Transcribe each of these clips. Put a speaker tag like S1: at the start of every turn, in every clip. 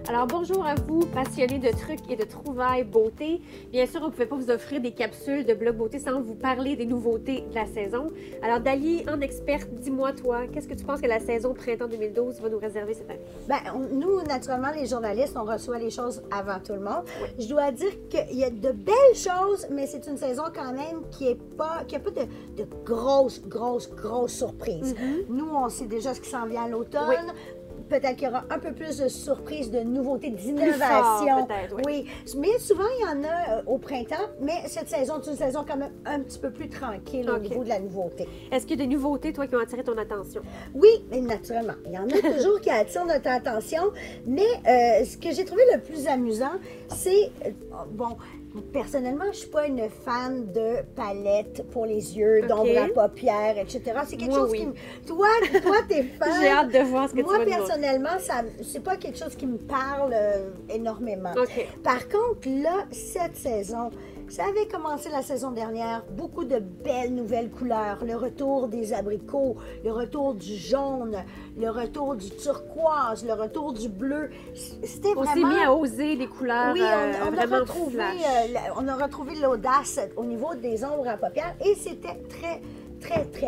S1: Alors bonjour à vous, passionnés de trucs et de trouvailles beauté. Bien sûr, on ne pouvait pas vous offrir des capsules de blog beauté sans vous parler des nouveautés de la saison. Alors Dali, en experte, dis-moi toi, qu'est-ce que tu penses que la saison printemps 2012 va nous réserver cette année?
S2: Bien, nous, naturellement, les journalistes, on reçoit les choses avant tout le monde. Oui. Je dois dire qu'il y a de belles choses, mais c'est une saison quand même qui n'a pas de grosses surprises. Nous, on sait déjà ce qui s'en vient à l'automne. Oui. Peut-être qu'il y aura un peu plus de surprises, de nouveautés, d'innovation. Oui. Mais souvent, il y en a au printemps, mais cette saison, c'est une saison quand même un petit peu plus tranquille au niveau de la nouveauté.
S1: Est-ce qu'il y a des nouveautés, toi, qui ont attiré ton attention?
S2: Oui, mais naturellement. Il y en a toujours qui attirent notre attention, mais ce que j'ai trouvé le plus amusant, c'est, bon, personnellement, je ne suis pas une fan de palettes pour les yeux, d'ombre à paupières, etc. C'est quelque chose qui me... Toi, t'es fan.
S1: J'ai hâte de voir ce que tu vas
S2: Moi, personnellement, c'est pas quelque chose qui me parle énormément. Par contre, là, cette saison, ça avait commencé la saison dernière, beaucoup de belles nouvelles couleurs. Le retour des abricots, le retour du jaune, le retour du turquoise, le retour du bleu. C'était vraiment...
S1: On s'est mis à oser les couleurs.
S2: Oui, on a retrouvé l'audace au niveau des ombres à paupières et c'était très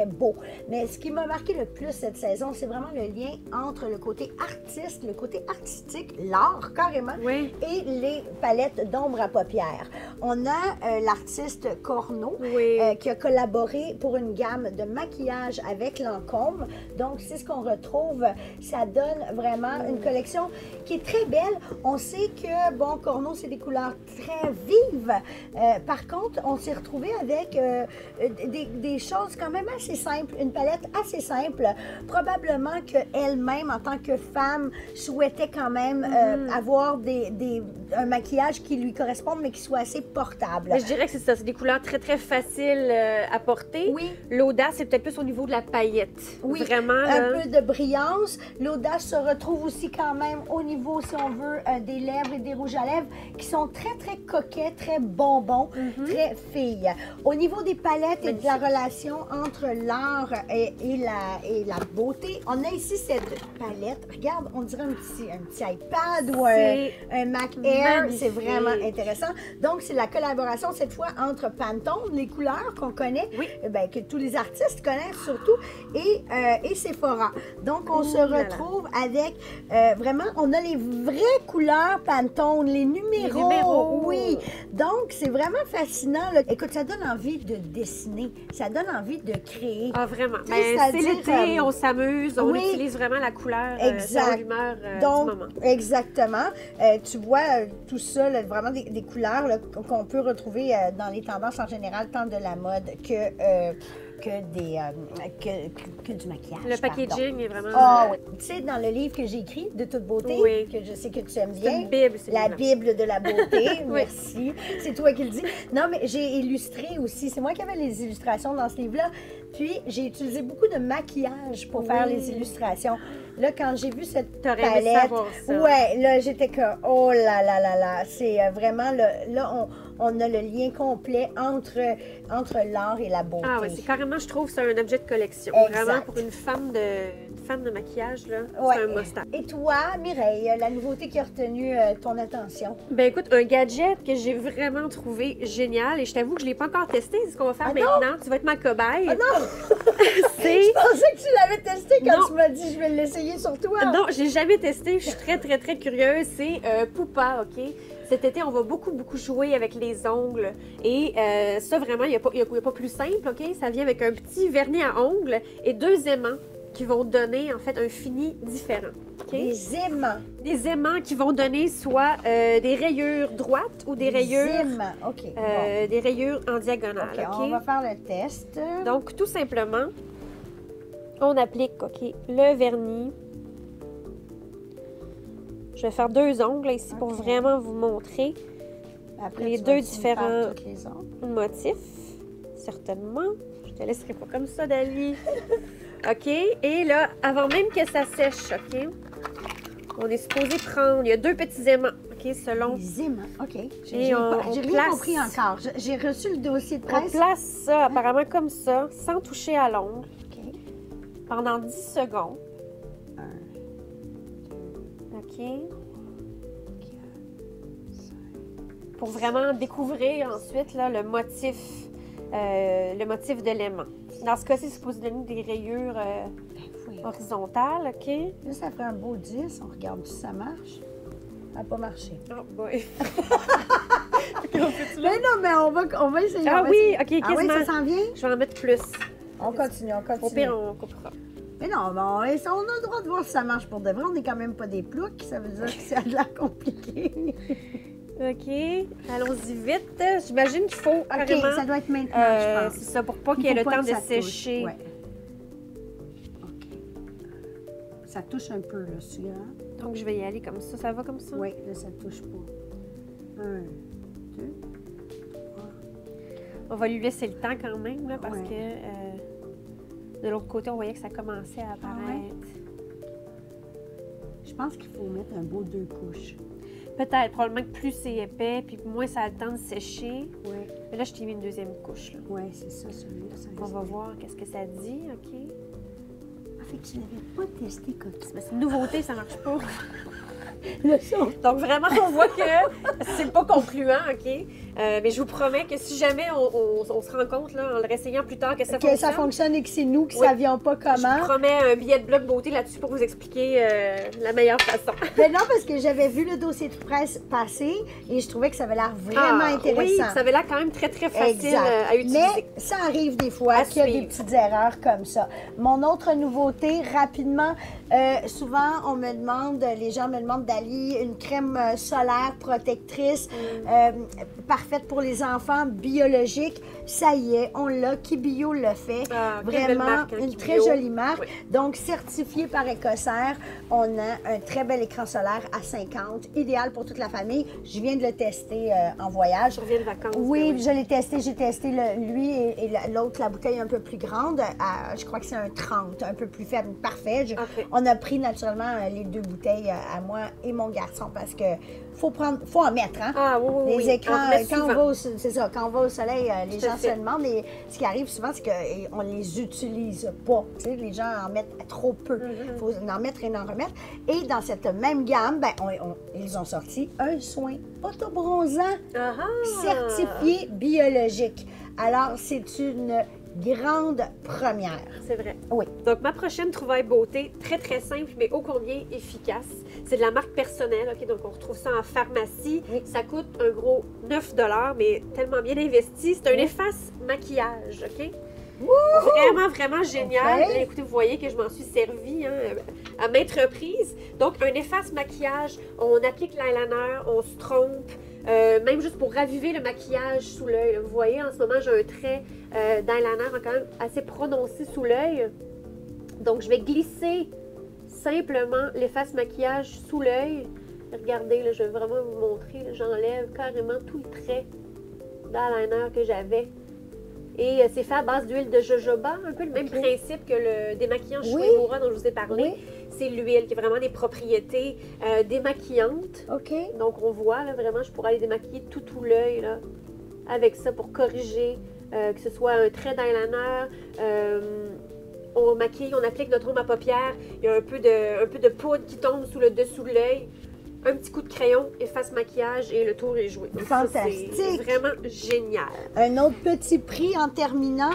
S2: beau. Mais ce qui m'a marqué le plus cette saison, c'est vraiment le lien entre le côté artiste, le côté artistique, l'art carrément, et les palettes d'ombre à paupières. On a l'artiste Corneau qui a collaboré pour une gamme de maquillage avec Lancôme. Donc, c'est ce qu'on retrouve. Ça donne vraiment une collection qui est très belle. On sait que, bon, Corneau, c'est des couleurs très vives. Par contre, on s'est retrouvé avec des choses quand même assez simple, une palette assez simple. Probablement qu'elle-même, en tant que femme, souhaitait quand même avoir un maquillage qui lui corresponde, mais qui soit assez portable.
S1: Je dirais que c'est ça, c'est des couleurs très faciles à porter. Oui. L'audace, c'est peut-être plus au niveau de la paillette.
S2: Oui,
S1: vraiment.
S2: Un peu de brillance. L'audace se retrouve aussi quand même au niveau, si on veut, des lèvres et des rouges à lèvres qui sont très coquets, très bonbons, très filles. Au niveau des palettes et de la relation entre l'art et la beauté. On a ici cette palette. Regarde, on dirait un petit iPad ou un Mac Air. C'est vraiment intéressant. Donc, c'est la collaboration cette fois entre Pantone, les couleurs qu'on connaît, que tous les artistes connaissent surtout, et Sephora. Donc, on se retrouve avec vraiment, on a les vraies couleurs Pantone, les numéros. Oui. Donc, c'est vraiment fascinant. Là. Écoute, ça donne envie de dessiner. Ça donne envie de créer.
S1: Ah, vraiment. C'est l'été, on s'amuse, on utilise vraiment la couleur selon l'humeur du moment.
S2: Exactement. Tu vois tout ça, là, vraiment des couleurs qu'on peut retrouver dans les tendances en général, tant de la mode que du maquillage.
S1: Le packaging est vraiment...
S2: Ah oui. Tu sais, dans le livre que j'ai écrit, De toute beauté, que je sais que tu aimes bien.
S1: C'est une Bible,
S2: La Bible de la beauté. Merci. C'est toi qui le dis. Non, mais j'ai illustré aussi. C'est moi qui avais les illustrations dans ce livre-là. Puis, j'ai utilisé beaucoup de maquillage pour faire les illustrations. Là, quand j'ai vu cette palette, là, j'étais comme, oh là, c'est vraiment, là, on a le lien complet entre l'art et la beauté.
S1: Ah oui, c'est carrément, je trouve, c'est un objet de collection. Vraiment, pour une femme de maquillage, là, c'est un must-have.
S2: Et toi, Mireille, la nouveauté qui a retenu ton attention?
S1: Ben écoute, un gadget que j'ai vraiment trouvé génial, et je t'avoue que je ne l'ai pas encore testé, c'est ce qu'on va faire maintenant. Tu vas être ma cobaye.
S2: Ah non! Je pensais que tu l'avais testé quand tu m'as dit je vais l'essayer sur toi.
S1: Non, je l'ai jamais testé, je suis très curieuse. C'est Poupa, OK? Cet été, on va beaucoup jouer avec les ongles. Et ça, vraiment, il n'y a pas plus simple, OK? Ça vient avec un petit vernis à ongles et 2 aimants qui vont donner, en fait, un fini différent. Okay?
S2: Des aimants.
S1: Des aimants qui vont donner soit des rayures droites ou des rayures...
S2: aimants, OK.
S1: Des rayures en diagonale,
S2: OK? On va faire le test.
S1: Donc, tout simplement, on applique, le vernis. Je vais faire 2 ongles là, ici pour vraiment vous montrer les 2 différents motifs. Certainement. Je te laisserai pas comme ça, Dali. OK. Et là, avant même que ça sèche, OK, on est supposé prendre... Il y a 2 petits aimants, OK, selon...
S2: Les aimants, OK. J'ai rien compris encore. J'ai reçu le dossier de presse.
S1: On place ça apparemment comme ça, sans toucher à l'ongle. OK. Pendant 10 secondes. OK. pour vraiment découvrir ensuite là, le motif de l'aimant. Dans ce cas-ci, c'est supposé donner des rayures horizontales, OK?
S2: Là, ça fait un beau 10. On regarde si ça marche. Ça n'a pas marché.
S1: Oh boy!
S2: Mais non, mais on va essayer.
S1: Ah oui, OK,
S2: Ah oui,
S1: quasiment.
S2: ça s'en vient?
S1: Je vais en mettre plus.
S2: On continue.
S1: Au pire, on coupera.
S2: Mais non, on a le droit de voir si ça marche pour de vrai. On n'est quand même pas des ploucs, ça veut dire que ça a l'air compliqué.
S1: OK, allons-y vite. J'imagine qu'il faut carrément...
S2: OK, ça doit être maintenant, je pense.
S1: C'est ça, pour pas qu'il y ait le temps de sécher.
S2: Ouais. OK. Ça touche un peu, là, celui-là.
S1: Donc, je vais y aller comme ça. Ça va comme ça?
S2: Oui, là, ça touche pas. 1, 2, 3.
S1: On va lui laisser le temps quand même, là, parce
S2: Ouais.
S1: que de l'autre côté, on voyait que ça commençait à apparaître.
S2: Je pense qu'il faut mettre un beau 2 couches.
S1: Peut-être, probablement que plus c'est épais, puis moins ça a le temps de sécher.
S2: Oui.
S1: Mais là, je t'ai mis une deuxième couche, là.
S2: Oui, c'est ça, celui-là. Ça
S1: On va voir qu'est-ce que ça dit, OK?
S2: Ah, fait que tu n'avais pas testé comme ça.
S1: Mais c'est une nouveauté, ça marche pas.
S2: Le son.
S1: Donc, vraiment, on voit que c'est pas concluant, OK? Mais je vous promets que si jamais on se rend compte, là, en le réessayant plus tard, que ça fonctionne...
S2: Que ça fonctionne et que c'est nous qui
S1: Oui.
S2: ne savions pas
S1: Je
S2: comment.
S1: vous promets un billet de bloc beauté là-dessus pour vous expliquer la meilleure façon.
S2: Mais non, parce que j'avais vu le dossier de presse passer et je trouvais que ça avait l'air vraiment intéressant.
S1: Oui, ça avait l'air quand même très, très facile à utiliser.
S2: Mais ça arrive des fois
S1: À
S2: qu'il y a des
S1: suivre.
S2: petites erreurs comme ça. Mon autre nouveauté, rapidement, souvent, les gens me demandent d'Ali une crème solaire protectrice parfaite pour les enfants, biologique. Ça y est, on l'a. Kibio le fait.
S1: Ah, très belle
S2: Vraiment,
S1: marque, hein,
S2: une
S1: Kibio.
S2: très jolie marque.
S1: Oui.
S2: Donc, certifié par Écossaire, on a un très bel écran solaire à 50, idéal pour toute la famille. Je viens de le tester en voyage.
S1: Je reviens de vacances.
S2: Oui,
S1: mais
S2: je l'ai testé. J'ai testé lui et l'autre, la bouteille un peu plus grande. Je crois que c'est un 30, un peu plus faible. Parfait.
S1: Ok.
S2: On a pris naturellement les 2 bouteilles à moi et mon garçon parce que faut en mettre, hein?
S1: Ah oui, oui,
S2: Les
S1: oui.
S2: écrans,
S1: On en met
S2: quand
S1: souvent.
S2: c'est ça, quand on va au soleil, les
S1: Tout à
S2: gens
S1: fait.
S2: se demandent. Et ce qui arrive souvent, c'est qu'on les utilise pas. Tu sais, les gens en mettent trop peu. Il faut en mettre et en remettre. Et dans cette même gamme, ben, ils ont sorti un soin autobronzant
S1: Ah ah!
S2: certifié biologique. Alors, c'est une grande première.
S1: C'est vrai.
S2: Oui.
S1: Donc, ma prochaine trouvaille beauté, très, très simple, mais ô combien efficace. C'est de la marque personnelle, OK? Donc, on retrouve ça en pharmacie.
S2: Oui.
S1: Ça coûte un gros 9 mais tellement bien investi. C'est un
S2: Oui.
S1: efface maquillage, OK?
S2: Wouhou!
S1: Vraiment, vraiment génial.
S2: Ok.
S1: Là, écoutez, vous voyez que je m'en suis servie à maintes reprises. Donc, un efface maquillage, on applique l'eyeliner, on se trompe, même juste pour raviver le maquillage sous l'œil. Vous voyez, en ce moment, j'ai un trait d'eyeliner quand même assez prononcé sous l'œil. Donc, je vais glisser simplement l'efface maquillage sous l'œil. Regardez, là, je vais vraiment vous montrer. là, J'enlève carrément tout le trait d'eyeliner que j'avais. Et c'est fait à base d'huile de jojoba, un peu le même principe que le démaquillant
S2: Oui.
S1: Shueimura dont je vous ai parlé.
S2: Oui.
S1: C'est l'huile qui a vraiment des propriétés démaquillantes.
S2: OK.
S1: Donc on voit, là, vraiment, je pourrais aller démaquiller tout l'œil là, avec ça pour corriger, que ce soit un trait d'eyeliner. On maquille, on applique notre ombre à paupières. Il y a un peu de poudre qui tombe sous le dessous de l'œil. Un petit coup de crayon, efface maquillage et le tour est joué. Donc, ça,
S2: Fantastique.
S1: c'est vraiment génial.
S2: Un autre petit prix en terminant,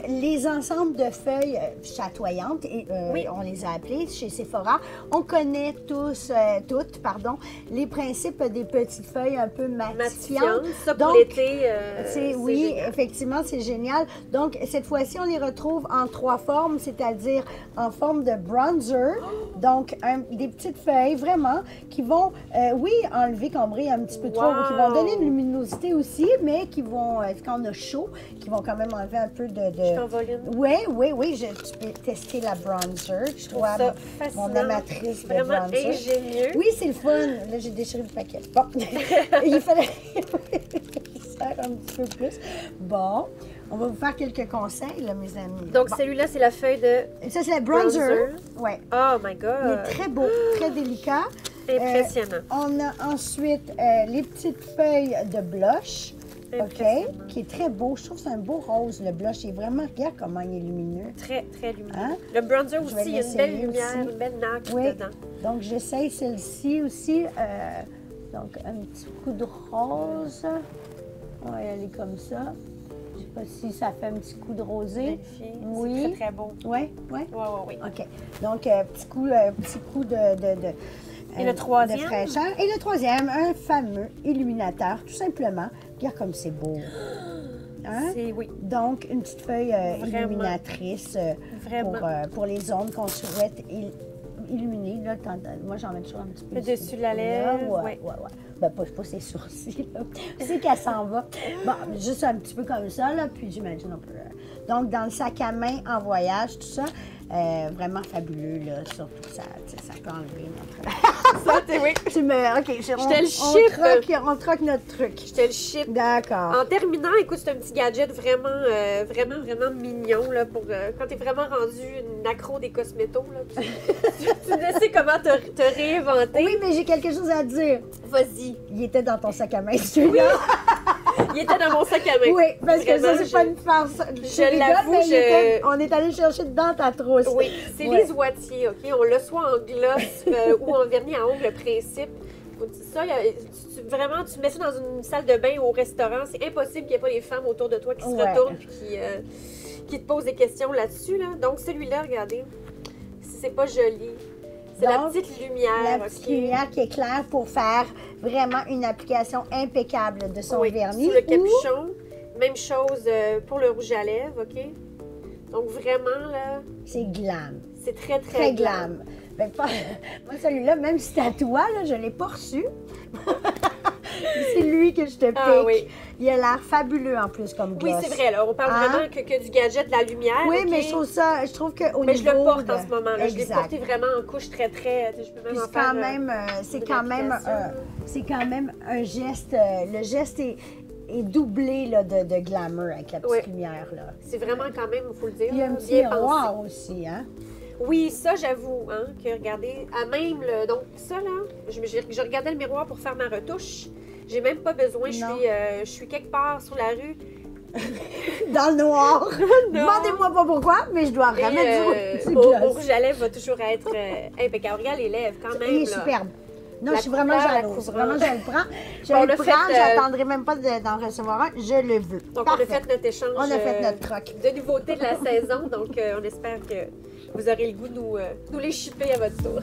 S2: les ensembles de feuilles chatoyantes, et,
S1: Oui.
S2: on les a appelées chez Sephora. On connaît toutes, les principes des petites feuilles un peu matifiantes.
S1: Matifiante. Ça pour
S2: Donc,
S1: l'été,
S2: oui,
S1: génial.
S2: effectivement, c'est génial. Donc, cette fois-ci, on les retrouve en 3 formes, c'est-à-dire en forme de bronzer, donc des petites feuilles vraiment qui vont, enlever, cambrer un petit peu trop,
S1: Wow!
S2: qui vont donner une luminosité aussi, mais qui vont, quand on a chaud, qui vont quand même enlever un peu de...
S1: Je t'envole une.
S2: Oui, tu peux tester la bronzer.
S1: Je trouve ça fascinant.
S2: mon amatrice de
S1: Vraiment
S2: bronzer.
S1: ingénieux.
S2: Oui, c'est le fun. Là, j'ai déchiré le paquet. Bon, il fallait faire un petit peu plus. Bon, on va vous faire quelques conseils, là, mes amis.
S1: Donc,
S2: Bon.
S1: celui-là, c'est la feuille de...
S2: Ça, c'est le bronzer.
S1: bronzer.
S2: Ouais.
S1: Oh my
S2: Il
S1: God!
S2: est très beau, très délicat.
S1: Impressionnant.
S2: On a ensuite les petites feuilles de blush. OK,
S1: Impressionnant.
S2: qui est très beau. Je trouve que c'est un beau rose, le blush. Il est vraiment, regarde comment il est lumineux.
S1: Très, très lumineux.
S2: Hein?
S1: Le bronzer
S2: Je vais
S1: aussi, il y a une belle
S2: l'essayer
S1: lumière,
S2: aussi.
S1: une belle nappe
S2: Oui.
S1: dedans.
S2: Donc, j'essaye celle-ci aussi. Donc, un petit coup de rose. On va y aller comme ça. Je ne sais pas si ça fait un petit coup de rosé.
S1: Oui. C'est très, très beau.
S2: Oui, oui?
S1: Oui.
S2: OK. Donc, petit coup de
S1: et le troisième?
S2: De fraîcheur. Et le troisième, un fameux illuminateur, tout simplement. Regarde comme c'est beau. Hein?
S1: Oui.
S2: Donc, une petite feuille illuminatrice pour les zones qu'on souhaite illuminer. Là, moi, j'en mets toujours un petit peu.
S1: Le dessus de la lèvre.
S2: Oui. Ben, pas ses sourcils. C'est qu'elle s'en va. Bon, juste un petit peu comme ça, là, puis j'imagine on peut. Donc, dans le sac à main en voyage, tout ça, vraiment fabuleux, là. Surtout, ça peut enlever notre.
S1: Ça, oui.
S2: Tu me. OK,
S1: je te le ship.
S2: On troque notre truc.
S1: Je te le ship.
S2: D'accord.
S1: En terminant, écoute, c'est un petit gadget vraiment mignon, là, pour quand t'es vraiment rendu une accro des cosmétos, là. Tu ne sais comment te réinventer.
S2: Oui, mais j'ai quelque chose à dire.
S1: Vas-y.
S2: Il était dans ton sac à main, celui-là.
S1: Il était dans mon sac à main.
S2: Oui, parce que ça, c'est pas une farce.
S1: Je l'avoue,
S2: on est allé chercher dans ta trousse.
S1: Oui, c'est Lise Wattier, OK? On l'a soit en gloss ou en vernis à ongles, le principe. Ça, vraiment, tu mets ça dans une salle de bain ou au restaurant, c'est impossible qu'il n'y ait pas les femmes autour de toi qui se retournent et qui te posent des questions là-dessus. Là. Donc, celui-là, regardez, c'est pas joli. C'est la petite lumière.
S2: La petite lumière qui éclaire pour faire vraiment une application impeccable de son vernis.
S1: Sur le capuchon. Même chose pour le rouge à lèvres, OK? Donc, vraiment, là...
S2: C'est glam.
S1: C'est très, très glam.
S2: Ben, moi, celui-là, même si c'est à toi, là, je ne l'ai pas reçu. C'est lui que je te pique.
S1: Ah, oui.
S2: Il a l'air fabuleux en plus comme gloss.
S1: Oui, c'est vrai. Là, on parle vraiment que du gadget, de la lumière.
S2: Oui, mais je trouve qu'au niveau...
S1: Mais je le porte en ce moment. Là. Je l'ai porté vraiment en couche très... Je peux même en faire...
S2: C'est quand même un geste... le geste est doublé là, de glamour avec la petite lumière. Là.
S1: C'est vraiment quand même, il faut le dire.
S2: Il y a un petit miroir aussi, hein?
S1: Oui, ça, j'avoue, hein, que regardez, à même le... Donc, ça, là, je regardais le miroir pour faire ma retouche. J'ai même pas besoin, je suis quelque part sur la rue.
S2: Dans le noir. Demandez-moi pas pourquoi, mais je dois remettre du
S1: gloss. Au rouge à lèvres va toujours être impeccable. Regarde les lèvres, quand même.
S2: Il est superbe. Non, je suis vraiment jalouse. Vraiment, je le prends. J'attendrai même pas d'en recevoir un. Je le veux.
S1: Donc, on a fait notre échange.
S2: On a fait notre troc.
S1: De nouveautés de la saison. Donc, on espère que vous aurez le goût de nous les shipper à votre tour.